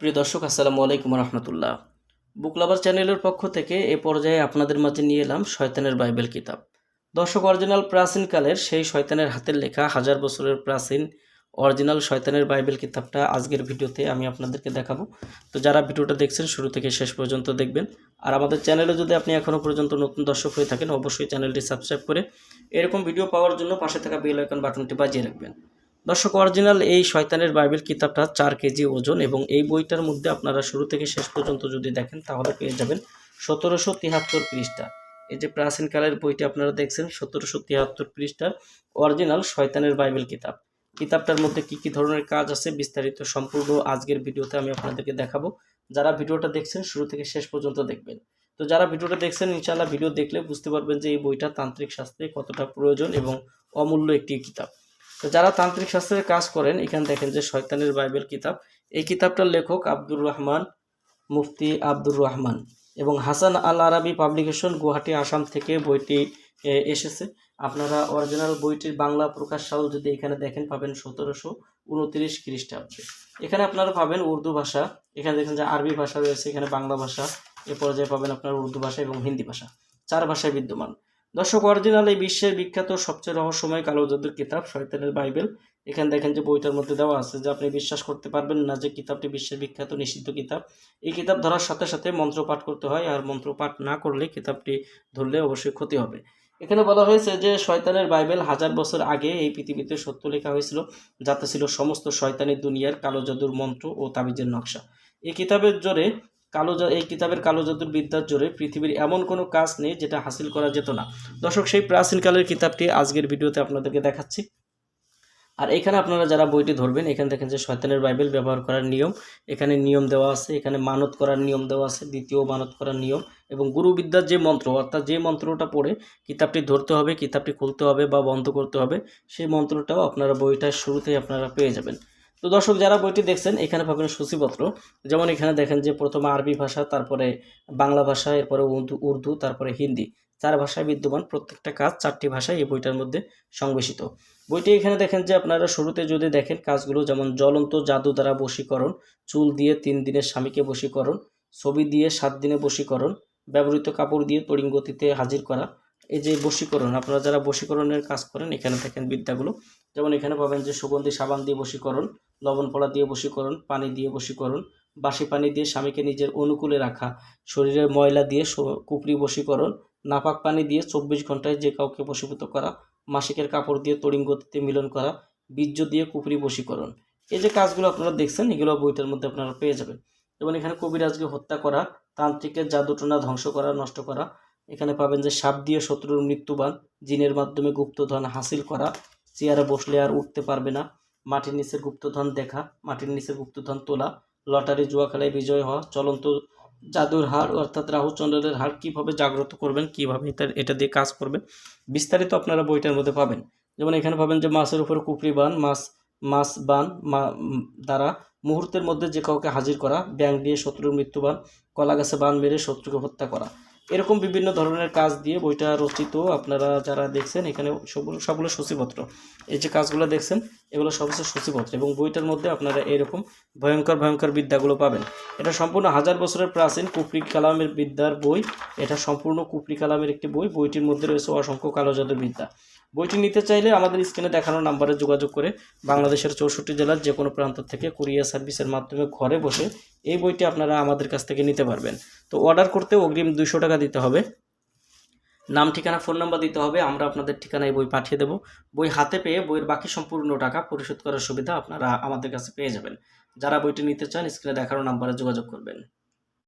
প্রিয় দর্শক, আসসালামু আলাইকুম রহমতুল্লাহ। বুক লাভার চ্যানেলের পক্ষ থেকে এ পর্যায়ে আপনাদের মাঝে নিয়ে এলাম শয়তানের বাইবেল কিতাব। দর্শক, অরিজিনাল প্রাচীনকালের সেই শয়তানের হাতের লেখা হাজার বছরের প্রাচীন অরিজিনাল শয়তানের বাইবেল কিতাবটা আজকের ভিডিওতে আমি আপনাদেরকে দেখাবো। তো যারা ভিডিওটা দেখছেন শুরু থেকে শেষ পর্যন্ত দেখবেন। আর আমাদের চ্যানেলে যদি আপনি এখনও পর্যন্ত নতুন দর্শক হয়ে থাকেন, অবশ্যই চ্যানেলটি সাবস্ক্রাইব করে এরকম ভিডিও পাওয়ার জন্য পাশে থাকা বেল আইকন বাটনটি বাজিয়ে রাখবেন। দর্শক, অরিজিনাল এই শয়তানের বাইবেল কিতাবটা 4 কেজি ওজন এবং এই বইটার মধ্যে আপনারা শুরু থেকে শেষ পর্যন্ত যদি দেখেন তাহলে পেয়ে যাবেন 1773 পৃষ্ঠা। এই যে প্রাচীনকালের বইটি আপনারা দেখছেন 1773 পৃষ্ঠার অরিজিনাল শয়তানের বাইবেল কিতাব। কিতাবটার মধ্যে কি কি ধরনের কাজ আছে বিস্তারিত সম্পূর্ণ আজকের ভিডিওতে আমি আপনাদেরকে দেখাবো। যারা ভিডিওটা দেখছেন শুরু থেকে শেষ পর্যন্ত দেখবেন। তো যারা ভিডিওটা দেখছেন ইনশাআল্লাহ ভিডিও দেখলে বুঝতে পারবেন যে এই বইটা তান্ত্রিক শাস্ত্রে কতটা প্রয়োজন এবং অমূল্য একটি কিতাব। তো যারা তান্ত্রিক শাস্ত্রের কাজ করেন এখানে দেখেন যে শয়তানের বাইবেল কিতাব, এই কিতাবটার লেখক আব্দুর রহমান, মুফতি আব্দুর রহমান এবং হাসান আল আরাবি পাবলিকেশন, গুয়াহাটি, আসাম থেকে বইটি এসেছে। আপনারা অরিজিনাল বইটির বাংলা প্রকাশ সাল যদি এখানে দেখেন পাবেন 1729 খ্রিস্টাব্দে। এখানে আপনারা পাবেন উর্দু ভাষা, এখানে দেখেন যে আরবি ভাষা রয়েছে, এখানে বাংলা ভাষা, এ পর্যায়ে পাবেন আপনার উর্দু ভাষা এবং হিন্দি ভাষা, 4 ভাষায় বিদ্যমান। দর্শক, অরিজিনাল এই বিশ্বের বিখ্যাত সবচেয়ে রহস্যময় কালো জাদুর কিতাব শয়তানের বাইবেল। এখানে দেখেন যে বইটার মধ্যে দেওয়া আছে যে আপনি বিশ্বাস করতে পারবেন না যে কিতাবটি বিশ্বের বিখ্যাত নিষিদ্ধ কিতাব। এই কিতাব ধরার সাথে সাথে মন্ত্র পাঠ করতে হয়, আর মন্ত্র পাঠ না করলে কিতাবটি ধরলে অবশ্যই ক্ষতি হবে। এখানে বলা হয়েছে যে শয়তানের বাইবেল 1000 বছর আগে এই পৃথিবীতে সত্য লেখা হয়েছিল, যাতে ছিল সমস্ত শয়তানি দুনিয়ার কালো জাদুর মন্ত্র ও তাবিজের নকশা। এই কিতাবের জোরে এই কিতাবের কালো জাদুর বিদ্যার জোরে পৃথিবীর এমন কোনো কাজ নেই যেটা হাসিল করা যেত না। দর্শক, সেই প্রাচীনকালের কিতাবটি আজকের ভিডিওতে আপনাদেরকে দেখাচ্ছি। আর এখানে আপনারা যারা বইটি ধরবেন এখানে দেখেন যে শয়তানের বাইবেল ব্যবহার করার নিয়ম, এখানে নিয়ম দেওয়া আছে, এখানে মানত করার নিয়ম দেওয়া আছে, দ্বিতীয় মানত করার নিয়ম এবং গুরুবিদ্যার যে মন্ত্র, অর্থাৎ যে মন্ত্রটা পড়ে কিতাবটি ধরতে হবে, কিতাবটি খুলতে হবে বা বন্ধ করতে হবে, সেই মন্ত্রটাও আপনারা বইটার শুরুতেই আপনারা পেয়ে যাবেন। তো দর্শক, যারা বইটি দেখছেন এখানে পাবেন সূচিপত্র। যেমন এখানে দেখেন যে প্রথমে আরবি ভাষা, তারপরে বাংলা ভাষা, এরপরে উর্দু, তারপরে হিন্দি, 4 ভাষায় বিদ্যমান। প্রত্যেকটা কাজ 4টি ভাষায় এই বইটার মধ্যে সংবেশিত। বইটি এখানে দেখেন যে আপনারা শুরুতে যদি দেখেন কাজগুলো, যেমন জ্বলন্ত জাদু দ্বারা বশীকরণ, চুল দিয়ে 3 দিনের স্বামীকে বশীকরণ, ছবি দিয়ে 7 দিনে বশীকরণ, ব্যবহৃত কাপড় দিয়ে তড়িৎ গতিতে হাজির করা। এই যে বশীকরণ, আপনারা যারা বশীকরণের কাজ করেন এখানে দেখেন বিদ্যাগুলো। যেমন এখানে পাবেন যে সুগন্ধি সাবান দিয়ে বশীকরণ, লবণ পড়া দিয়ে বশীকরণ, পানি দিয়ে বশীকরণ, বাসি পানি দিয়ে স্বামীকে নিজের অনুকূলে রাখা, শরীরের ময়লা দিয়ে কুপরি বশীকরণ, নাপাক পানি দিয়ে 24 ঘন্টায় যে কাউকে বশীভূত করা, মাসিকের কাপড় দিয়ে তড়িৎ গতিতে মিলন করা, বীর্য দিয়ে কুপরি বশীকরণ। এই যে কাজগুলো আপনারা দেখছেন এগুলো বইটার মধ্যে আপনারা পেয়ে যাবেন। যেমন এখানে কবিরাজকে হত্যা করা, তান্ত্রিকের জাদুটোনা ধ্বংস করা, নষ্ট করা। এখানে পাবেন যে সাপ দিয়ে শত্রুর মৃত্যুবান, জিনের মাধ্যমে গুপ্তধন হাসিল করা, চেয়ারে বসলে আর উঠতে পারবে না, মাটির নিচের গুপ্তধন দেখা, মাটির নিচের গুপ্তধন তোলা, লটারি জুয়া খেলায় বিজয় হওয়া, চলন্ত জাদুর হাড় অর্থাৎ রাহু চন্দ্রের হাড় কীভাবে জাগ্রত করবেন, কীভাবে এটা দিয়ে কাজ করবেন, বিস্তারিত আপনারা বইটার মধ্যে পাবেন। যেমন এখানে পাবেন যে মাছের উপর কুপরি বান, মাছ বান দ্বারা মুহূর্তের মধ্যে যে কাউকে হাজির করা, ব্যাং দিয়ে শত্রুর মৃত্যুবান, কলা গাছে বান মেরে শত্রুকে হত্যা করা। এরকম বিভিন্ন ধরনের কাজ দিয়ে বইটা রচিত। আপনারা যারা দেখছেন এখানে সবগুলো সূচিপত্র, এই যে কাজগুলো দেখছেন এগুলো সব হচ্ছে সূচিপত্র এবং বইটার মধ্যে আপনারা এরকম ভয়ঙ্কর ভয়ঙ্কর বিদ্যাগুলো পাবেন। এটা সম্পূর্ণ 1000 বছরের প্রাচীন কুফরি কালামের বিদ্যার বই। এটা সম্পূর্ণ কুফরি কালামের একটি বই। বইটির মধ্যে রয়েছে অসংখ্য কালো জাদুর বিদ্যা। বইটি নিতে চাইলে আমাদের স্ক্রিনে দেখানো নাম্বারে যোগাযোগ করে বাংলাদেশের 64 জেলার যে কোনো প্রান্ত থেকে কুরিয়ার সার্ভিসের মাধ্যমে ঘরে বসে এই বইটি আপনারা আমাদের কাছ থেকে নিতে পারবেন। তো অর্ডার করতে অগ্রিম 200 টাকা দিতে হবে, নাম, ঠিকানা, ফোন নাম্বার দিতে হবে। আমরা আপনাদের ঠিকানায় বই পাঠিয়ে দেব। বই হাতে পেয়ে বইয়ের বাকি সম্পূর্ণ টাকা পরিশোধ করার সুবিধা আপনারা আমাদের কাছে পেয়ে যাবেন। যারা বইটি নিতে চান স্ক্রিনে দেখানো নাম্বারে যোগাযোগ করবেন।